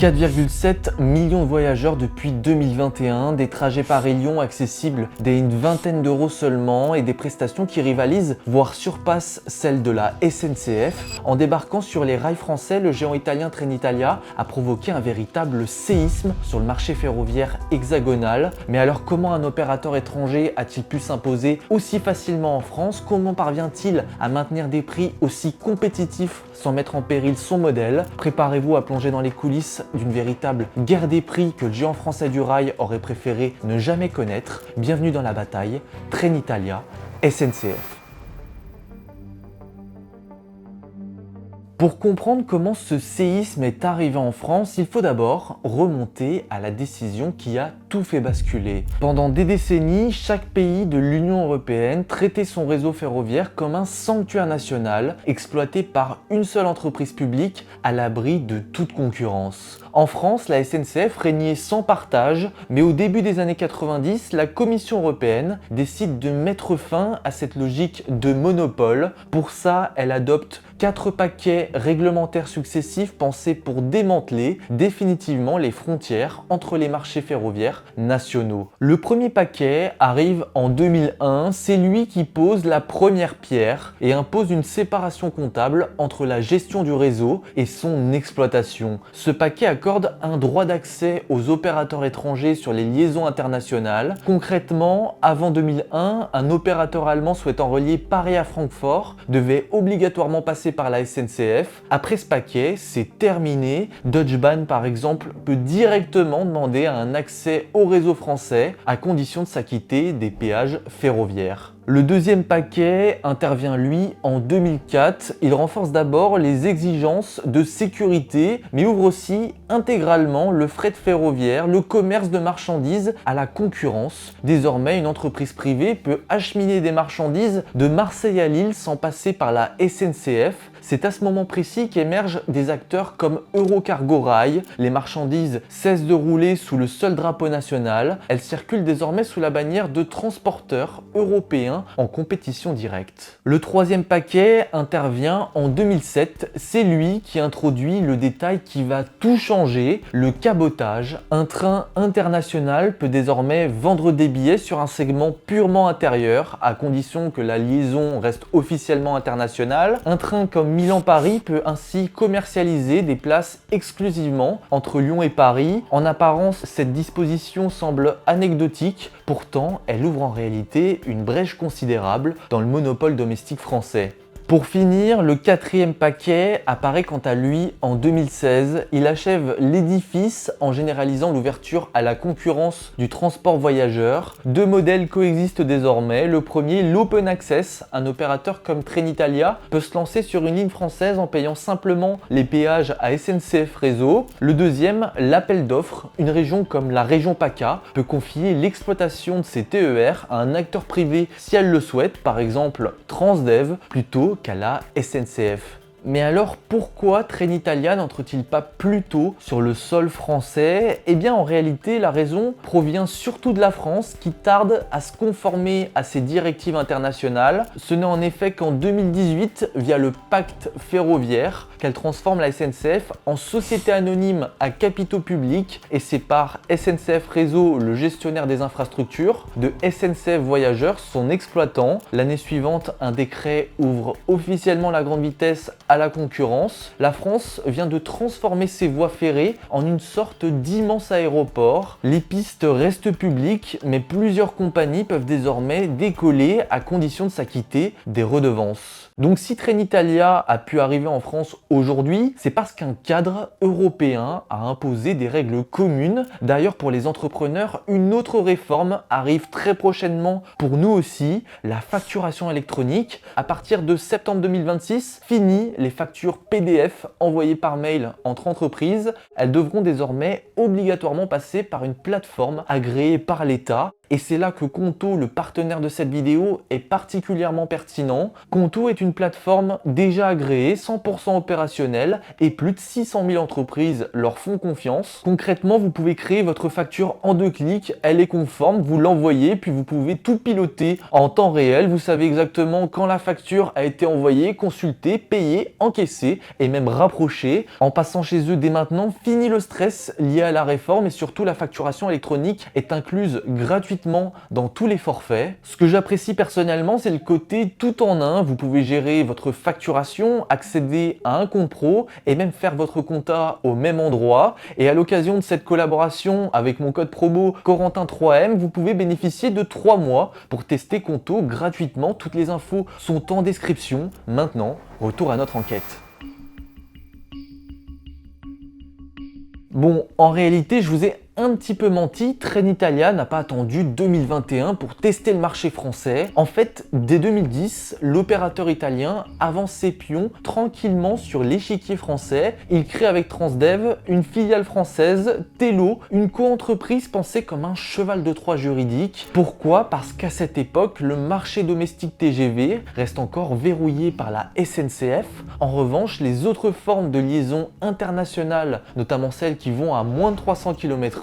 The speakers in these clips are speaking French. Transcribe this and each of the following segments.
4,7 millions de voyageurs depuis 2021, des trajets Paris-Lyon accessibles dès une vingtaine d'euros seulement et des prestations qui rivalisent, voire surpassent celles de la SNCF. En débarquant sur les rails français, le géant italien Trenitalia a provoqué un véritable séisme sur le marché ferroviaire hexagonal. Mais alors comment un opérateur étranger a-t-il pu s'imposer aussi facilement en France? Comment parvient-il à maintenir des prix aussi compétitifs sans mettre en péril son modèle? Préparez-vous à plonger dans les coulisses d'une véritable guerre des prix que le géant français du rail aurait préféré ne jamais connaître. Bienvenue dans la bataille Trenitalia SNCF. Pour comprendre comment ce séisme est arrivé en France, il faut d'abord remonter à la décision qui a tout fait basculer. Pendant des décennies, chaque pays de l'Union européenne traitait son réseau ferroviaire comme un sanctuaire national, exploité par une seule entreprise publique à l'abri de toute concurrence. En France, la SNCF régnait sans partage, mais au début des années 90, la Commission européenne décide de mettre fin à cette logique de monopole. Pour ça, elle adopte 4 paquets réglementaires successifs pensés pour démanteler définitivement les frontières entre les marchés ferroviaires nationaux. Le premier paquet arrive en 2001, c'est lui qui pose la première pierre et impose une séparation comptable entre la gestion du réseau et son exploitation. Ce paquet accorde un droit d'accès aux opérateurs étrangers sur les liaisons internationales. Concrètement, avant 2001, un opérateur allemand souhaitant relier Paris à Francfort devait obligatoirement passer par la SNCF. Après ce paquet, c'est terminé. Deutsche Bahn, par exemple, peut directement demander un accès au réseau français à condition de s'acquitter des péages ferroviaires. Le deuxième paquet intervient lui en 2004. Il renforce d'abord les exigences de sécurité, mais ouvre aussi intégralement le fret ferroviaire, le commerce de marchandises à la concurrence. Désormais, une entreprise privée peut acheminer des marchandises de Marseille à Lille sans passer par la SNCF. C'est à ce moment précis qu'émergent des acteurs comme Eurocargo Rail. Les marchandises cessent de rouler sous le seul drapeau national. Elles circulent désormais sous la bannière de transporteurs européens en compétition directe. Le troisième paquet intervient en 2007. C'est lui qui introduit le détail qui va tout changer, le cabotage. Un train international peut désormais vendre des billets sur un segment purement intérieur, à condition que la liaison reste officiellement internationale. Un train comme Milan-Paris peut ainsi commercialiser des places exclusivement entre Lyon et Paris. En apparence, cette disposition semble anecdotique, pourtant elle ouvre en réalité une brèche considérable dans le monopole domestique français. Pour finir, le quatrième paquet apparaît quant à lui en 2016. Il achève l'édifice en généralisant l'ouverture à la concurrence du transport voyageur. Deux modèles coexistent désormais. Le premier, l'Open Access. Un opérateur comme Trenitalia peut se lancer sur une ligne française en payant simplement les péages à SNCF Réseau. Le deuxième, l'appel d'offres. Une région comme la région PACA peut confier l'exploitation de ses TER à un acteur privé si elle le souhaite, par exemple Transdev, plutôt qu'à la SNCF. Mais alors pourquoi Trenitalia n'entre-t-il pas plus tôt sur le sol français? Eh bien en réalité la raison provient surtout de la France qui tarde à se conformer à ces directives internationales. Ce n'est en effet qu'en 2018 via le pacte ferroviaire qu'elle transforme la SNCF en société anonyme à capitaux publics et sépare SNCF Réseau, le gestionnaire des infrastructures, de SNCF Voyageurs, son exploitant. L'année suivante, un décret ouvre officiellement la grande vitesse à la concurrence. La France vient de transformer ses voies ferrées en une sorte d'immense aéroport. Les pistes restent publiques, mais plusieurs compagnies peuvent désormais décoller à condition de s'acquitter des redevances. Donc si Trenitalia a pu arriver en France aujourd'hui, c'est parce qu'un cadre européen a imposé des règles communes. D'ailleurs, pour les entrepreneurs, une autre réforme arrive très prochainement pour nous aussi, la facturation électronique. À partir de septembre 2026, fini les factures PDF envoyées par mail entre entreprises. Elles devront désormais obligatoirement passer par une plateforme agréée par l'État. Et c'est là que Conto, le partenaire de cette vidéo, est particulièrement pertinent. Conto est une une plateforme déjà agréée, 100% opérationnelle et plus de 600 000 entreprises leur font confiance. Concrètement, vous pouvez créer votre facture en 2 clics, elle est conforme, vous l'envoyez, puis vous pouvez tout piloter en temps réel. Vous savez exactement quand la facture a été envoyée, consulter, payer, encaisser et même rapprocher. En passant chez eux dès maintenant, fini le stress lié à la réforme et surtout la facturation électronique est incluse gratuitement dans tous les forfaits. Ce que j'apprécie personnellement, c'est le côté tout en un. Vous pouvez gérer votre facturation, accéder à un compte pro et même faire votre compta au même endroit. Et à l'occasion de cette collaboration avec mon code promo Corentin3M, vous pouvez bénéficier de 3 mois pour tester Conto gratuitement. Toutes les infos sont en description. Maintenant, retour à notre enquête. Bon, en réalité, je vous ai un petit peu menti, Trenitalia n'a pas attendu 2021 pour tester le marché français. En fait, dès 2010, l'opérateur italien avance ses pions tranquillement sur l'échiquier français. Il crée avec Transdev une filiale française, Tello, une co-entreprise pensée comme un cheval de Troie juridique. Pourquoi? Parce qu'à cette époque, le marché domestique TGV reste encore verrouillé par la SNCF. En revanche, les autres formes de liaison internationales, notamment celles qui vont à moins de 300 km/h,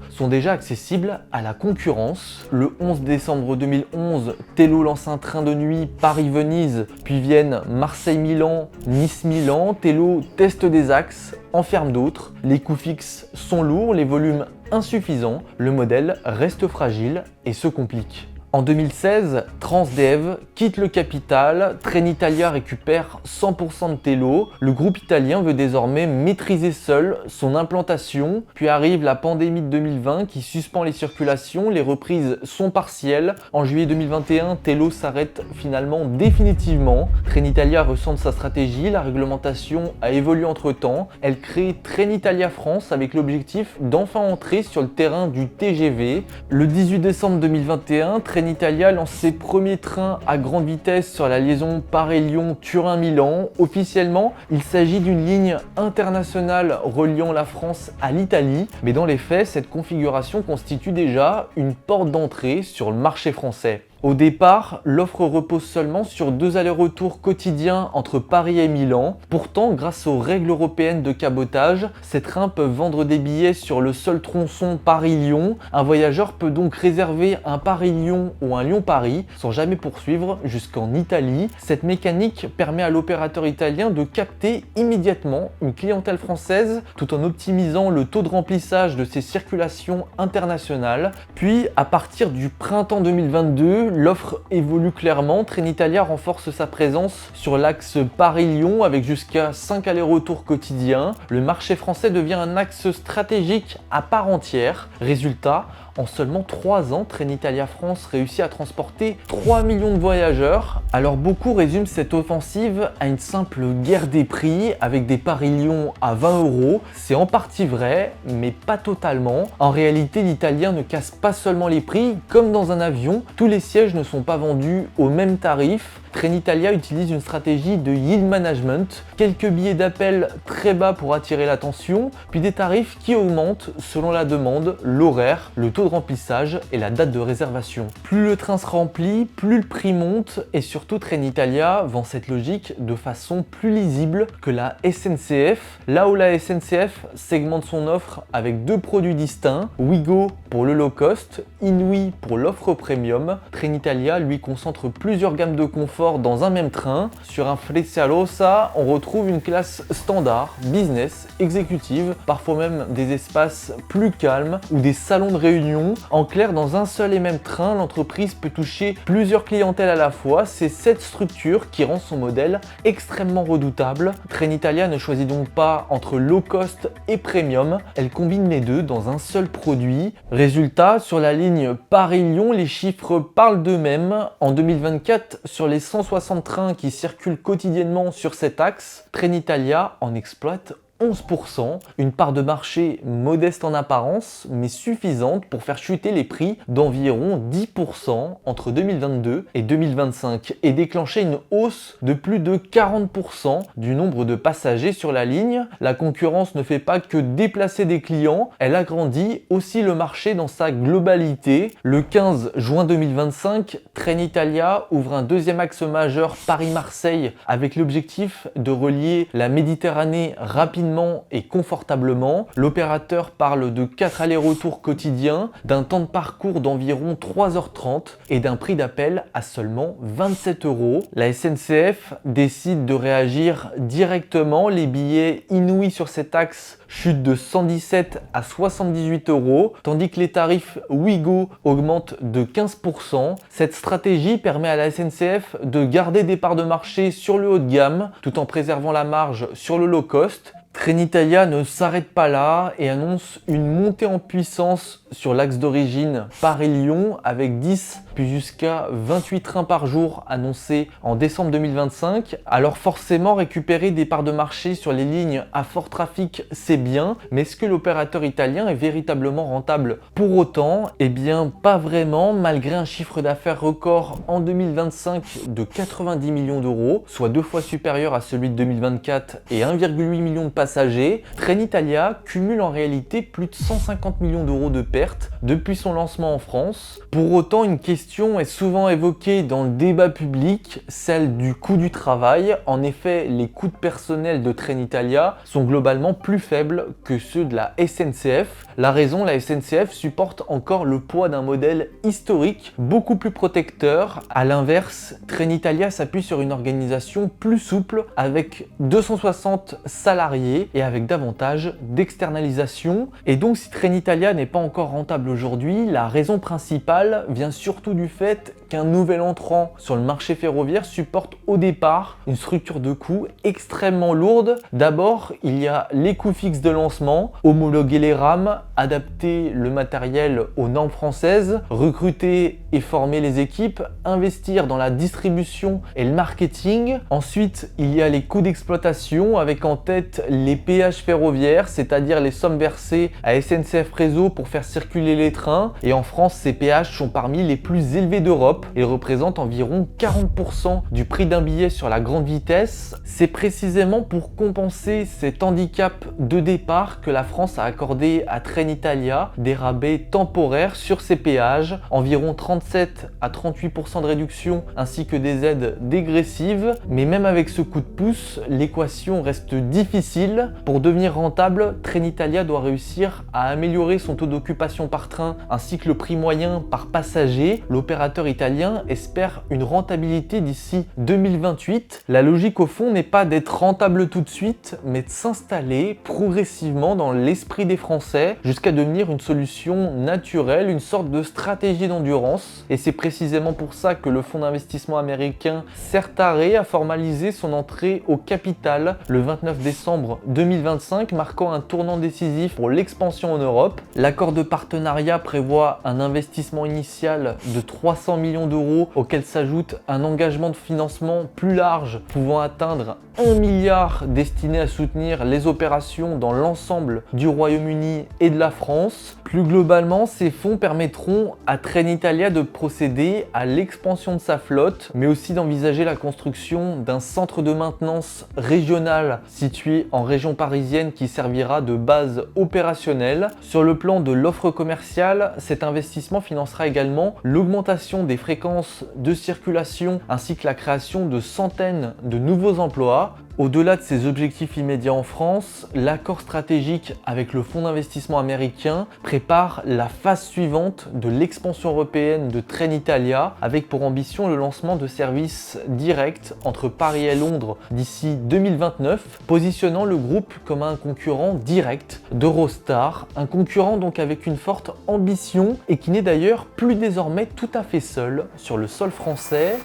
sont déjà accessibles à la concurrence. Le 11 décembre 2011, Tello lance un train de nuit Paris-Venise, puis viennent Marseille-Milan, Nice-Milan. Tello teste des axes, en ferme d'autres. Les coûts fixes sont lourds, les volumes insuffisants, le modèle reste fragile et se complique. En 2016, Transdev quitte le capital, Trenitalia récupère 100% de Tello. Le groupe italien veut désormais maîtriser seul son implantation. Puis arrive la pandémie de 2020 qui suspend les circulations, les reprises sont partielles. En juillet 2021, Tello s'arrête finalement définitivement. Trenitalia ressent sa stratégie, la réglementation a évolué entre temps. Elle crée Trenitalia France avec l'objectif d'enfin entrer sur le terrain du TGV. Le 18 décembre 2021, Trenitalia lance ses premiers trains à grande vitesse sur la liaison Paris-Lyon-Turin-Milan. Officiellement, il s'agit d'une ligne internationale reliant la France à l'Italie, mais dans les faits, cette configuration constitue déjà une porte d'entrée sur le marché français. Au départ, l'offre repose seulement sur 2 allers-retours quotidiens entre Paris et Milan. Pourtant, grâce aux règles européennes de cabotage, ces trains peuvent vendre des billets sur le seul tronçon Paris-Lyon. Un voyageur peut donc réserver un Paris-Lyon ou un Lyon-Paris sans jamais poursuivre jusqu'en Italie. Cette mécanique permet à l'opérateur italien de capter immédiatement une clientèle française tout en optimisant le taux de remplissage de ses circulations internationales. Puis, à partir du printemps 2022, l'offre évolue clairement. Trenitalia renforce sa présence sur l'axe Paris-Lyon avec jusqu'à 5 allers-retours quotidiens. Le marché français devient un axe stratégique à part entière. Résultat, en seulement 3 ans, Trenitalia France réussit à transporter 3 millions de voyageurs. Alors beaucoup résument cette offensive à une simple guerre des prix avec des Paris-Lyon à 20 €. C'est en partie vrai, mais pas totalement. En réalité, l'Italien ne casse pas seulement les prix. Comme dans un avion, tous les sièges ne sont pas vendus au même tarif. Trenitalia utilise une stratégie de yield management, quelques billets d'appel très bas pour attirer l'attention, puis des tarifs qui augmentent selon la demande, l'horaire, le taux de remplissage et la date de réservation. Plus le train se remplit, plus le prix monte et surtout Trenitalia vend cette logique de façon plus lisible que la SNCF. Là où la SNCF segmente son offre avec 2 produits distincts, Ouigo pour le low cost, Inouï pour l'offre premium, Trenitalia lui concentre plusieurs gammes de confort dans un même train. Sur un Frecciarossa, on retrouve une classe standard, business, exécutive, parfois même des espaces plus calmes ou des salons de réunion. En clair, dans un seul et même train, l'entreprise peut toucher plusieurs clientèles à la fois. C'est cette structure qui rend son modèle extrêmement redoutable. Trenitalia ne choisit donc pas entre low cost et premium, elle combine les deux dans un seul produit. Résultat, sur la ligne Paris-Lyon, les chiffres parlent d'eux-mêmes. En 2024, sur les 160 trains qui circulent quotidiennement sur cet axe, Trenitalia en exploite 11%, une part de marché modeste en apparence, mais suffisante pour faire chuter les prix d'environ 10% entre 2022 et 2025 et déclencher une hausse de plus de 40% du nombre de passagers sur la ligne. La concurrence ne fait pas que déplacer des clients, elle agrandit aussi le marché dans sa globalité. Le 15 juin 2025, Trenitalia ouvre un deuxième axe majeur Paris-Marseille avec l'objectif de relier la Méditerranée rapidement et confortablement. L'opérateur parle de 4 allers-retours quotidiens, d'un temps de parcours d'environ 3h30 et d'un prix d'appel à seulement 27 €. La SNCF décide de réagir directement. Les billets inouïs sur cet axe chutent de 117 à 78 €, tandis que les tarifs Ouigo augmentent de 15%. Cette stratégie permet à la SNCF de garder des parts de marché sur le haut de gamme, tout en préservant la marge sur le low cost. Trenitalia ne s'arrête pas là et annonce une montée en puissance sur l'axe d'origine Paris-Lyon avec 10 puis jusqu'à 28 trains par jour annoncés en décembre 2025. Alors forcément, récupérer des parts de marché sur les lignes à fort trafic, c'est bien, mais est-ce que l'opérateur italien est véritablement rentable pour autant? Eh bien pas vraiment, malgré un chiffre d'affaires record en 2025 de 90 millions d'euros, soit 2 fois supérieur à celui de 2024 et 1,8 million de passagers. Trenitalia cumule en réalité plus de 150 millions d'euros de pertes depuis son lancement en France. Pour autant, une question est souvent évoquée dans le débat public, celle du coût du travail. En effet, les coûts de personnel de Trenitalia sont globalement plus faibles que ceux de la SNCF. La raison, la SNCF supporte encore le poids d'un modèle historique beaucoup plus protecteur. A l'inverse, Trenitalia s'appuie sur une organisation plus souple avec 260 salariés et avec davantage d'externalisation. Et donc si Trenitalia n'est pas encore rentable aujourd'hui, la raison principale vient surtout du fait qu'un nouvel entrant sur le marché ferroviaire supporte au départ une structure de coûts extrêmement lourde. D'abord, il y a les coûts fixes de lancement, homologuer les rames, adapter le matériel aux normes françaises, recruter et former les équipes, investir dans la distribution et le marketing. Ensuite, il y a les coûts d'exploitation avec en tête les péages ferroviaires, c'est-à-dire les sommes versées à SNCF Réseau pour faire circuler les trains. Et en France, ces péages sont parmi les plus élevés d'Europe. Ils représentent environ 40% du prix d'un billet sur la grande vitesse. C'est précisément pour compenser cet handicap de départ que la France a accordé à Trenitalia des rabais temporaires sur ces péages, environ 37 à 38% de réduction ainsi que des aides dégressives. Mais même avec ce coup de pouce, l'équation reste difficile. Pour devenir rentable, Trenitalia doit réussir à améliorer son taux d'occupation par train ainsi que le prix moyen par passager. L'opérateur italien espère une rentabilité d'ici 2028. La logique au fond n'est pas d'être rentable tout de suite, mais de s'installer progressivement dans l'esprit des Français jusqu'à devenir une solution naturelle, une sorte de stratégie d'endurance. Et c'est précisément pour ça que le fonds d'investissement américain Certares a formalisé son entrée au capital le 29 décembre 2025, marquant un tournant décisif pour l'expansion en Europe. L'accord de partenariat prévoit un investissement initial de 300 millions d'euros auquel s'ajoute un engagement de financement plus large pouvant atteindre 1 milliard destiné à soutenir les opérations dans l'ensemble du Royaume-Uni et de la France. Plus globalement, ces fonds permettront à Trenitalia de procéder à l'expansion de sa flotte, mais aussi d'envisager la construction d'un centre de maintenance régional situé en région parisienne qui servira de base opérationnelle. Sur le plan de l'offre commerciale, cet investissement financera également l'augmentation des fréquences de circulation ainsi que la création de centaines de nouveaux emplois. Au-delà de ses objectifs immédiats en France, l'accord stratégique avec le fonds d'investissement américain prépare la phase suivante de l'expansion européenne de Trenitalia avec pour ambition le lancement de services directs entre Paris et Londres d'ici 2029, positionnant le groupe comme un concurrent direct d'Eurostar, un concurrent donc avec une forte ambition et qui n'est d'ailleurs plus désormais tout à fait seul sur le sol français.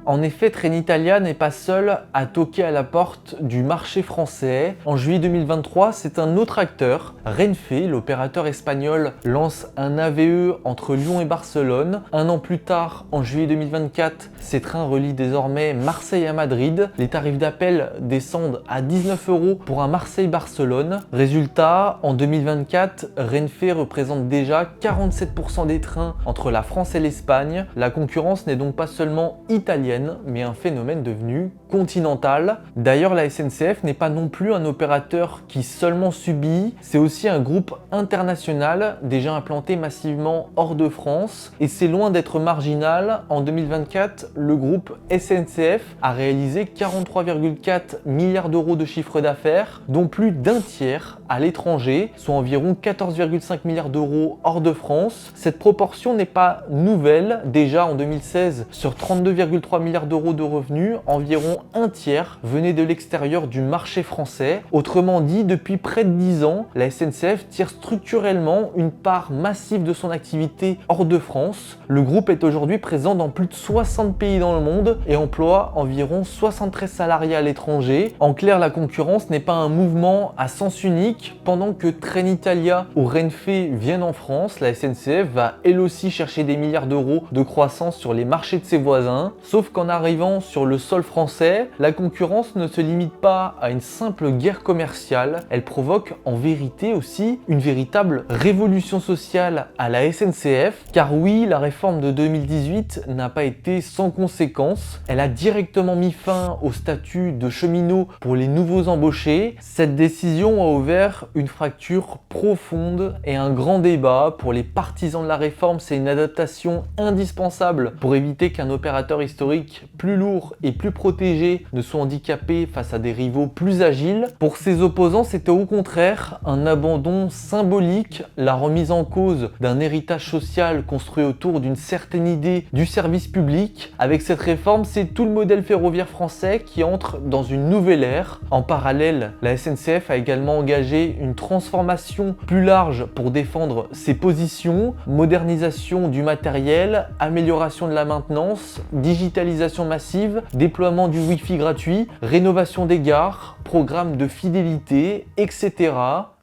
En effet, Trenitalia n'est pas seul à toquer à la porte du marché français. En juillet 2023, c'est un autre acteur, Renfe, l'opérateur espagnol, lance un AVE entre Lyon et Barcelone. Un an plus tard, en juillet 2024, ces trains relient désormais Marseille à Madrid. Les tarifs d'appel descendent à 19 € pour un Marseille-Barcelone. Résultat, en 2024, Renfe représente déjà 47% des trains entre la France et l'Espagne. La concurrence n'est donc pas seulement italienne, mais un phénomène devenu continental. D'ailleurs, la SNCF n'est pas non plus un opérateur qui seulement subit, c'est aussi un groupe international déjà implanté massivement hors de France, et c'est loin d'être marginal. En 2024, le groupe SNCF a réalisé 43,4 milliards d'euros de chiffre d'affaires, dont plus d'un tiers à l'étranger, soit environ 14,5 milliards d'euros hors de France. Cette proportion n'est pas nouvelle. Déjà en 2016, sur 32,3 milliards d'euros de revenus, environ un tiers venait de l'extérieur du marché français. Autrement dit, depuis près de 10 ans, la SNCF tire structurellement une part massive de son activité hors de France. Le groupe est aujourd'hui présent dans plus de 60 pays dans le monde et emploie environ 73 salariés à l'étranger. En clair, la concurrence n'est pas un mouvement à sens unique. Pendant que Trenitalia ou Renfe viennent en France, la SNCF va elle aussi chercher des milliards d'euros de croissance sur les marchés de ses voisins. Sauf qu'en arrivant sur le sol français, la concurrence ne se limite pas à une simple guerre commerciale, elle provoque en vérité aussi une véritable révolution sociale à la SNCF. Car oui, la réforme de 2018 n'a pas été sans conséquences. Elle a directement mis fin au statut de cheminot pour les nouveaux embauchés. Cette décision a ouvert une fracture profonde et un grand débat. Pour les partisans de la réforme, c'est une adaptation indispensable pour éviter qu'un opérateur historique plus lourd et plus protégé ne soit handicapé face à des rivaux plus agiles. Pour ses opposants, c'était au contraire un abandon symbolique, la remise en cause d'un héritage social construit autour d'une certaine idée du service public. Avec cette réforme, c'est tout le modèle ferroviaire français qui entre dans une nouvelle ère. En parallèle, la SNCF a également engagé une transformation plus large pour défendre ses positions, modernisation du matériel, amélioration de la maintenance, digitalisation massive, déploiement du Wi-Fi gratuit, rénovation des gares, programme de fidélité, etc.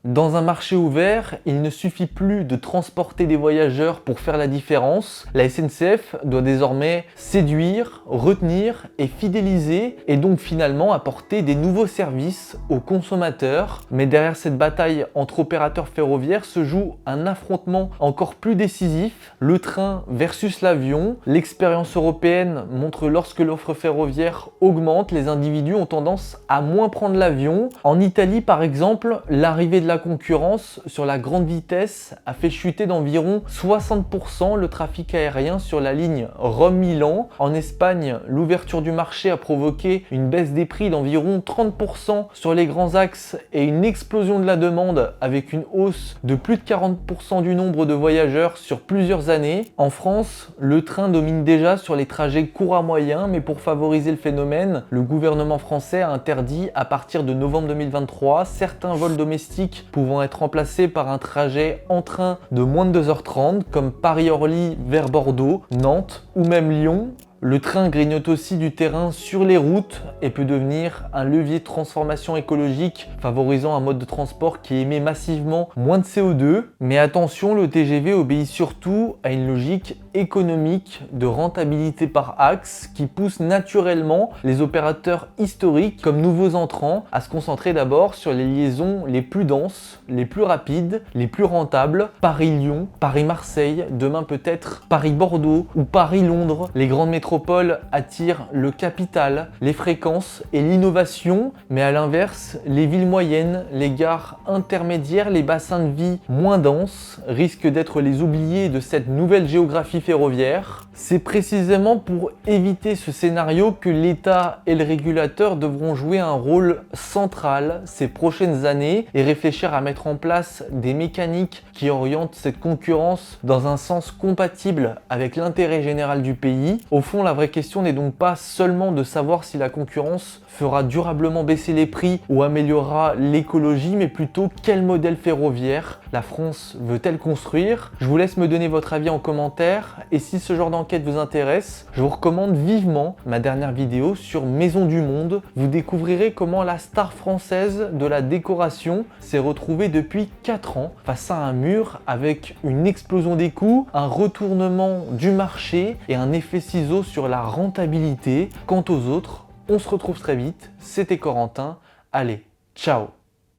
Dans un marché ouvert, il ne suffit plus de transporter des voyageurs pour faire la différence. La SNCF doit désormais séduire, retenir et fidéliser, et donc finalement apporter des nouveaux services aux consommateurs. Mais derrière cette bataille entre opérateurs ferroviaires se joue un affrontement encore plus décisif, le train versus l'avion. L'expérience européenne montre que lorsque l'offre ferroviaire augmente, les individus ont tendance à moins prendre l'avion. En Italie par exemple, l'arrivée de la concurrence sur la grande vitesse a fait chuter d'environ 60% le trafic aérien sur la ligne Rome-Milan. En Espagne, l'ouverture du marché a provoqué une baisse des prix d'environ 30% sur les grands axes et une explosion de la demande avec une hausse de plus de 40% du nombre de voyageurs sur plusieurs années. En France, le train domine déjà sur les trajets courts à moyens, mais pour favoriser le phénomène, le gouvernement français a interdit à partir de novembre 2023 certains vols domestiques pouvant être remplacés par un trajet en train de moins de 2h30 comme Paris-Orly vers Bordeaux, Nantes ou même Lyon. Le train grignote aussi du terrain sur les routes et peut devenir un levier de transformation écologique, favorisant un mode de transport qui émet massivement moins de CO2. Mais attention, le TGV obéit surtout à une logique économique de rentabilité par axe qui pousse naturellement les opérateurs historiques comme nouveaux entrants à se concentrer d'abord sur les liaisons les plus denses, les plus rapides, les plus rentables. Paris-Lyon, Paris-Marseille, demain peut-être Paris-Bordeaux ou Paris-Londres. Les grandes métropoles attirent le capital, les fréquences et l'innovation, mais à l'inverse, les villes moyennes, les gares intermédiaires, les bassins de vie moins denses risquent d'être les oubliés de cette nouvelle géographie ferroviaire. C'est précisément pour éviter ce scénario que l'État et le régulateur devront jouer un rôle central ces prochaines années et réfléchir à mettre en place des mécaniques qui orientent cette concurrence dans un sens compatible avec l'intérêt général du pays. Au fond, la vraie question n'est donc pas seulement de savoir si la concurrence fera durablement baisser les prix ou améliorera l'écologie, mais plutôt quel modèle ferroviaire la France veut-elle construire. Je vous laisse me donner votre avis en commentaire. commentaire. Et si ce genre d'enquête vous intéresse, je vous recommande vivement ma dernière vidéo sur Maison du Monde. Vous découvrirez comment la star française de la décoration s'est retrouvée depuis 4 ans face à un mur avec une explosion des coûts, un retournement du marché et un effet ciseau sur la rentabilité. Quant aux autres, on se retrouve très vite. C'était Corentin. Allez, ciao!